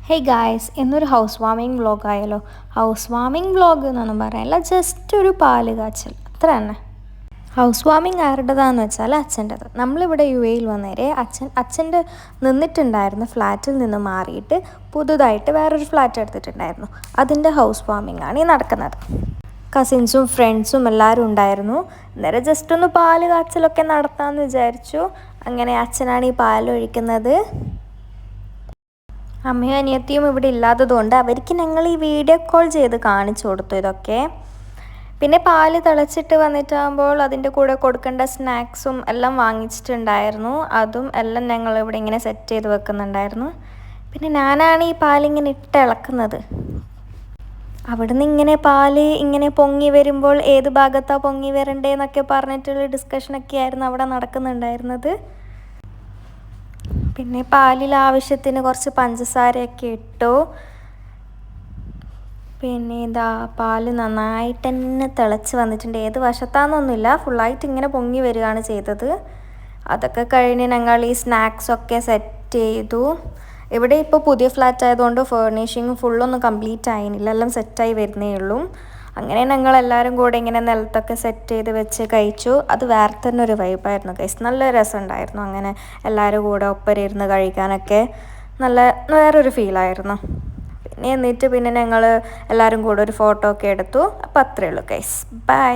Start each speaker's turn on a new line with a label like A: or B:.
A: Hey guys, ഇന്നൊരു house വാമിങ് vlog ആയാലോ. House വാമിങ് vlog എന്നൊന്നും പറയാനില്ല, ജസ്റ്റ് ഒരു പാല് കാച്ചൽ അത്ര തന്നെ. ഹൗസ് വാമിങ് ആരുടേതാണെന്ന് വെച്ചാൽ അച്ഛൻ്റെത്. നമ്മളിവിടെ യു എയിൽ വന്നേരെ അച്ഛൻ്റെ നിന്നിട്ടുണ്ടായിരുന്ന ഫ്ലാറ്റിൽ നിന്ന് മാറിയിട്ട് പുതുതായിട്ട് വേറൊരു ഫ്ലാറ്റ് എടുത്തിട്ടുണ്ടായിരുന്നു. അതിൻ്റെ ഹൗസ് വാമിങ് ആണ് ഈ നടക്കുന്നത്. കസിൻസും ഫ്രണ്ട്സും എല്ലാവരും ഉണ്ടായിരുന്നു. അന്നേരം ജസ്റ്റ് ഒന്ന് പാല് കാച്ചലൊക്കെ നടത്താമെന്ന് വിചാരിച്ചു. അങ്ങനെ അച്ഛനാണ് ഈ പാലൊഴിക്കുന്നത്. അമ്മയും അനിയത്തിയും ഇവിടെ ഇല്ലാത്തതുകൊണ്ട് അവർക്ക് ഞങ്ങൾ ഈ വീഡിയോ കോൾ ചെയ്ത് കാണിച്ചു കൊടുത്തു ഇതൊക്കെ. പിന്നെ പാല് തിളച്ചിട്ട് വന്നിട്ടാകുമ്പോൾ അതിൻ്റെ കൂടെ കൊടുക്കേണ്ട സ്നാക്സും എല്ലാം വാങ്ങിച്ചിട്ടുണ്ടായിരുന്നു. അതും എല്ലാം ഞങ്ങൾ ഇവിടെ ഇങ്ങനെ സെറ്റ് ചെയ്ത് വെക്കുന്നുണ്ടായിരുന്നു. പിന്നെ ഞാനാണ് ഈ പാലിങ്ങനെ ഇളക്കുന്നത്. അവിടുന്ന് ഇങ്ങനെ പാല് ഇങ്ങനെ പൊങ്ങി വരുമ്പോൾ ഏത് ഭാഗത്താണ് പൊങ്ങി വരണ്ടേന്നൊക്കെ പറഞ്ഞിട്ടുള്ള ഡിസ്കഷനൊക്കെ ആയിരുന്നു അവിടെ നടക്കുന്നുണ്ടായിരുന്നത്. പിന്നെ പാലിൽ ആവശ്യത്തിന് കുറച്ച് പഞ്ചസാരയൊക്കെ ഇട്ടു. പിന്നെ ഇതാ പാല് നന്നായിട്ട് തന്നെ തിളച്ച് വന്നിട്ടുണ്ട്. ഏത് വശത്താണെന്നൊന്നുമില്ല, ഫുള്ളായിട്ട് ഇങ്ങനെ പൊങ്ങി വരികയാണ് ചെയ്തത്. അതൊക്കെ കഴിഞ്ഞ് ഞങ്ങൾ ഈ സ്നാക്സൊക്കെ സെറ്റ് ചെയ്തു. ഇവിടെ ഇപ്പോൾ പുതിയ ഫ്ലാറ്റ് ആയതുകൊണ്ട് ഫേർണിഷിങ് ഫുള്ളൊന്നും കംപ്ലീറ്റ് ആയിരുന്നില്ല, എല്ലാം സെറ്റായി വരുന്നേ ഉള്ളൂ. അങ്ങനെ ഞങ്ങളെല്ലാവരും കൂടെ ഇങ്ങനെ നിലത്തൊക്കെ സെറ്റ് ചെയ്ത് വെച്ച് കഴിച്ചു. അത് വേറെ തന്നെ ഒരു വൈബായിരുന്നു ഗൈസ്, നല്ല രസമുണ്ടായിരുന്നു. അങ്ങനെ എല്ലാവരും കൂടെ ഒപ്പം ഇരുന്ന് കഴിക്കാനൊക്കെ നല്ല വേറൊരു ഫീലായിരുന്നു. പിന്നെ എന്നിട്ട് ഞങ്ങൾ എല്ലാവരും കൂടെ ഒരു ഫോട്ടോ ഒക്കെ എടുത്തു. അപ്പോൾ അത്രയേ ഉള്ളൂ ഗൈസ്, ബൈ.